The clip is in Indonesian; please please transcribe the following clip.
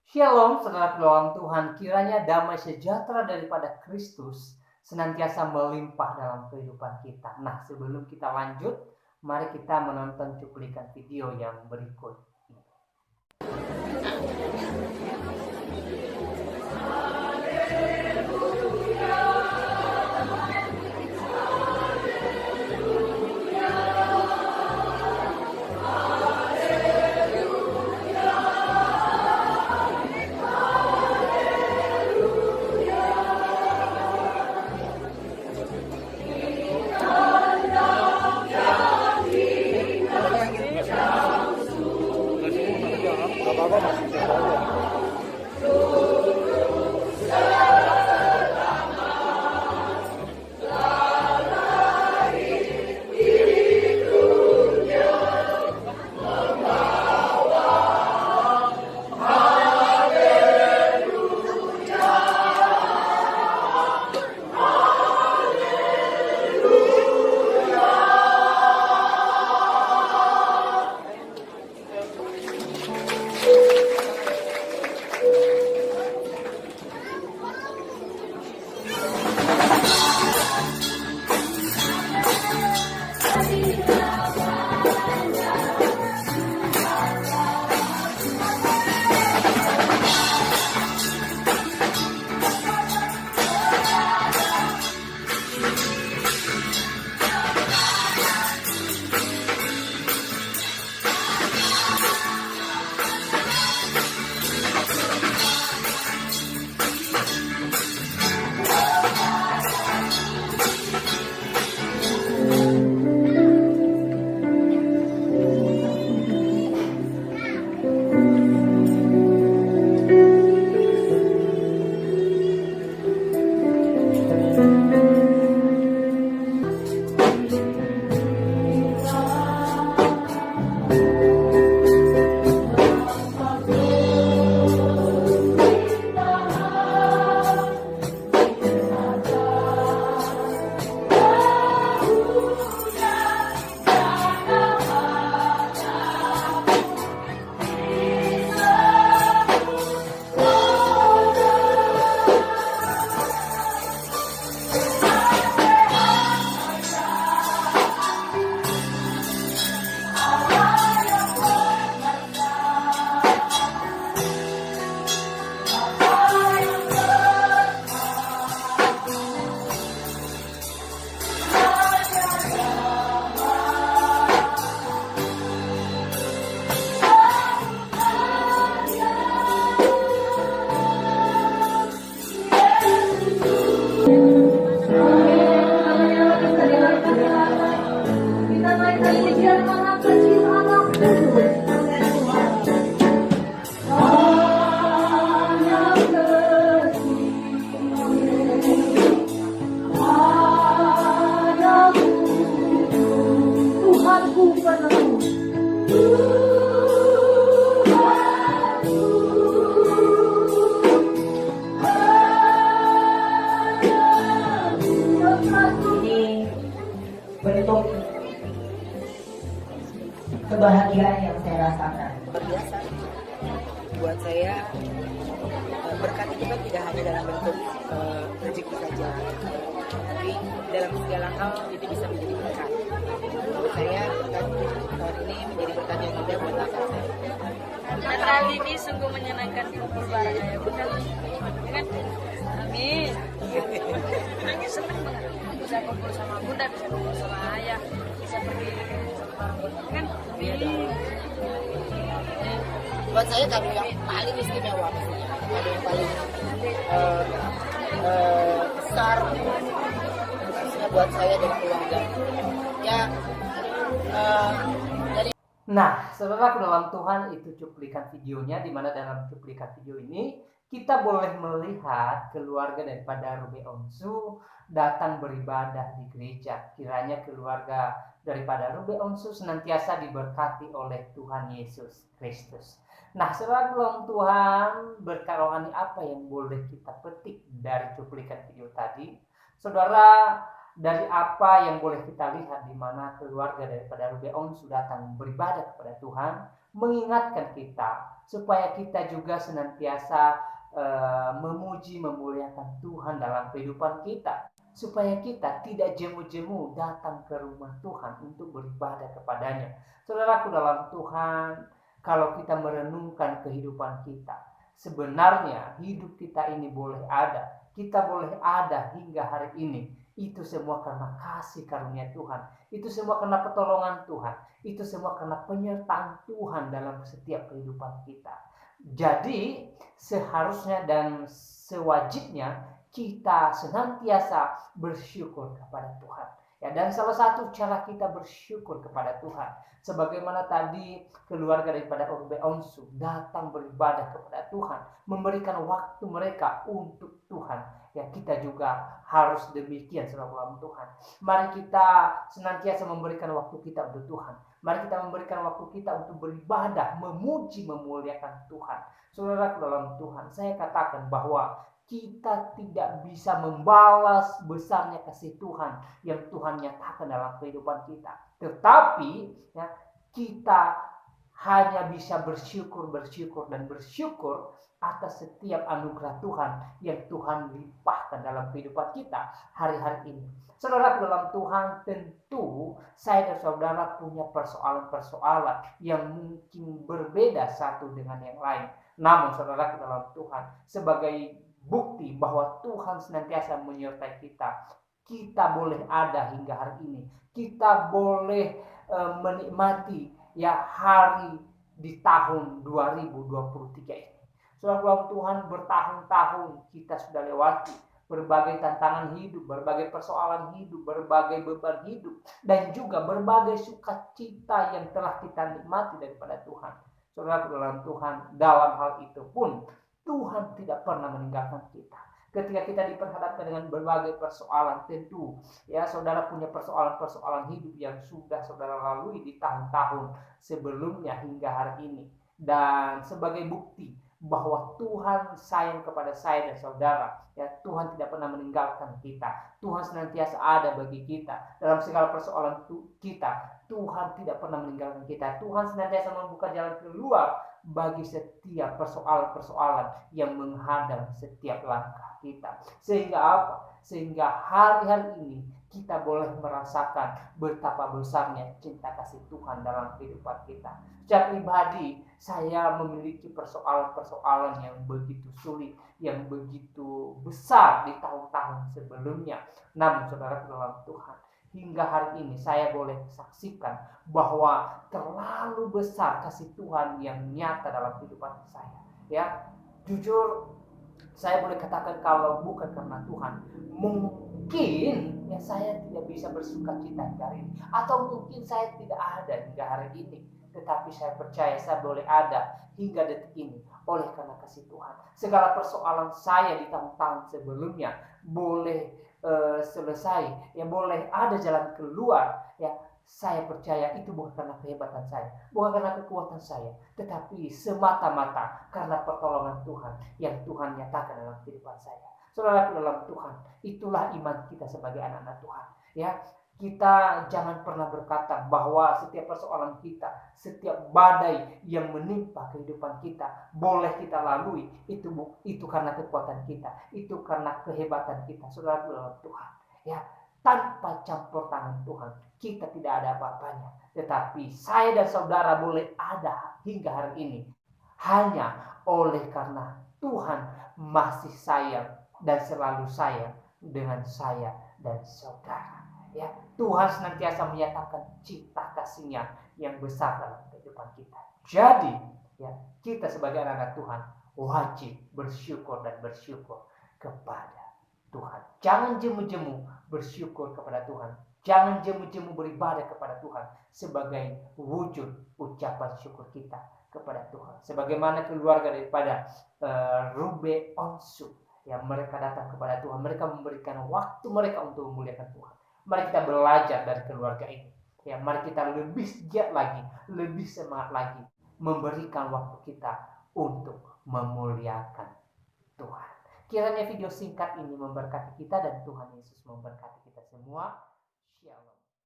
Shalom, saudara dalam Tuhan, kiranya damai sejahtera daripada Kristus senantiasa melimpah dalam kehidupan kita. Nah, sebelum kita lanjut, mari kita menonton cuplikan video yang berikut. Bentuk kebahagiaan yang saya rasakan. Biasa buat saya, berkat itu kan tidak hanya dalam bentuk rezeki saja, tapi dalam segala hal itu bisa menjadi berkat. Buat saya berkat tahun ini menjadi berkat yang indah buat Natal saya. Natal ini sungguh menyenangkan kumpul bareng ya, bukan? Kan? Amin. Ini senang banget. Bisa kumpul sama bunda, bisa kumpul sama ayah, bisa pergi kan? Amin. Buat saya kado yang paling istimewa, kado yang paling besar khususnya buat saya dan keluarga. Ya, dari Nah, saudara dalam Tuhan, itu cuplikan videonya, di mana dalam cuplikan video ini kita boleh melihat keluarga daripada Ruby Onsu datang beribadah di gereja. Kiranya keluarga daripada Ruby Onsu senantiasa diberkati oleh Tuhan Yesus Kristus. Nah, saudara dalam Tuhan, berkat rohani apa yang boleh kita petik dari cuplikan video tadi? Saudara, dari apa yang boleh kita lihat di mana keluarga daripada Ruby Onsu datang beribadah kepada Tuhan, mengingatkan kita supaya kita juga senantiasa memuji memuliakan Tuhan dalam kehidupan kita, supaya kita tidak jemu-jemu datang ke rumah Tuhan untuk beribadah kepadanya. Saudaraku dalam Tuhan, kalau kita merenungkan kehidupan kita, sebenarnya hidup kita ini boleh ada, kita boleh ada hingga hari ini. Itu semua karena kasih karunia Tuhan. Itu semua karena pertolongan Tuhan. Itu semua karena penyertaan Tuhan dalam setiap kehidupan kita. Jadi seharusnya dan sewajibnya kita senantiasa bersyukur kepada Tuhan. Ya, dan salah satu cara kita bersyukur kepada Tuhan, sebagaimana tadi keluarga daripada Urbe Onsu datang beribadah kepada Tuhan, memberikan waktu mereka untuk Tuhan. Ya, kita juga harus demikian selalu Tuhan. Mari kita senantiasa memberikan waktu kita untuk Tuhan. Mari kita memberikan waktu kita untuk beribadah, memuji, memuliakan Tuhan. Saudara dalam Tuhan, saya katakan bahwa kita tidak bisa membalas besarnya kasih Tuhan yang Tuhan nyatakan dalam kehidupan kita. Tetapi ya, kita hanya bisa bersyukur atas setiap anugerah Tuhan yang Tuhan limpahkan dalam kehidupan kita hari-hari ini. Saudara dalam Tuhan, tentu saya dan saudara punya persoalan-persoalan yang mungkin berbeda satu dengan yang lain. Namun saudara dalam Tuhan, sebagai bukti bahwa Tuhan senantiasa menyertai kita, kita boleh ada hingga hari ini. Kita boleh menikmati ya hari di tahun 2023 ini. Saudara Tuhan, bertahun-tahun kita sudah lewati berbagai tantangan hidup, berbagai persoalan hidup, berbagai beban hidup, dan juga berbagai sukacita yang telah kita nikmati daripada Tuhan. Saudara dalam Tuhan, dalam hal itu pun Tuhan tidak pernah meninggalkan kita. Ketika kita diperhadapkan dengan berbagai persoalan, tentu ya saudara punya persoalan-persoalan hidup yang sudah saudara lalui di tahun-tahun sebelumnya hingga hari ini. Dan sebagai bukti bahwa Tuhan sayang kepada saya dan saudara, ya Tuhan tidak pernah meninggalkan kita. Tuhan senantiasa ada bagi kita dalam segala persoalan kita. Tuhan tidak pernah meninggalkan kita. Tuhan senantiasa membuka jalan keluar bagi setiap persoalan-persoalan yang menghadang setiap langkah kita. Sehingga apa? Sehingga hari-hari ini kita boleh merasakan betapa besarnya cinta kasih Tuhan dalam kehidupan kita. Secara pribadi, saya memiliki persoalan-persoalan yang begitu sulit, yang begitu besar di tahun-tahun sebelumnya. Namun saudara dalam Tuhan, hingga hari ini saya boleh saksikan bahwa terlalu besar kasih Tuhan yang nyata dalam kehidupan saya. Ya, jujur saya boleh katakan kalau bukan karena Tuhan, mungkin ya saya tidak bisa bersuka cita hari ini, atau mungkin saya tidak ada hingga hari ini. Tetapi saya percaya saya boleh ada hingga detik ini oleh karena kasih Tuhan. Segala persoalan saya di tahun-tahun sebelumnya boleh selesai, ya boleh ada jalan keluar. Ya, saya percaya itu bukan karena kehebatan saya, bukan karena kekuatan saya, tetapi semata-mata karena pertolongan Tuhan yang Tuhan nyatakan dalam kehidupan saya. Saudara dalam Tuhan, itulah iman kita sebagai anak-anak Tuhan. Ya, kita jangan pernah berkata bahwa setiap persoalan kita, setiap badai yang menimpa kehidupan kita boleh kita lalui, itu karena kekuatan kita, itu karena kehebatan kita. Saudara dalam Tuhan, ya, tanpa campur tangan Tuhan kita tidak ada apa-apanya. Tetapi saya dan saudara boleh ada hingga hari ini hanya oleh karena Tuhan masih sayang dan selalu sayang dengan saya dan saudara. Ya, Tuhan senantiasa menyatakan cinta kasih-Nya yang besar dalam kehidupan kita. Jadi, ya, kita sebagai anak-anak Tuhan wajib bersyukur dan bersyukur kepada Tuhan. Jangan jemu-jemu bersyukur kepada Tuhan. Jangan jemu-jemu beribadah kepada Tuhan sebagai wujud ucapan syukur kita kepada Tuhan. Sebagaimana keluarga daripada Urbe Onsu, yang mereka datang kepada Tuhan, mereka memberikan waktu mereka untuk memuliakan Tuhan. Mari kita belajar dari keluarga ini. Ya, mari kita lebih giat lagi, lebih semangat lagi memberikan waktu kita untuk memuliakan Tuhan. Kiranya video singkat ini memberkati kita dan Tuhan Yesus memberkati kita semua. Shalom.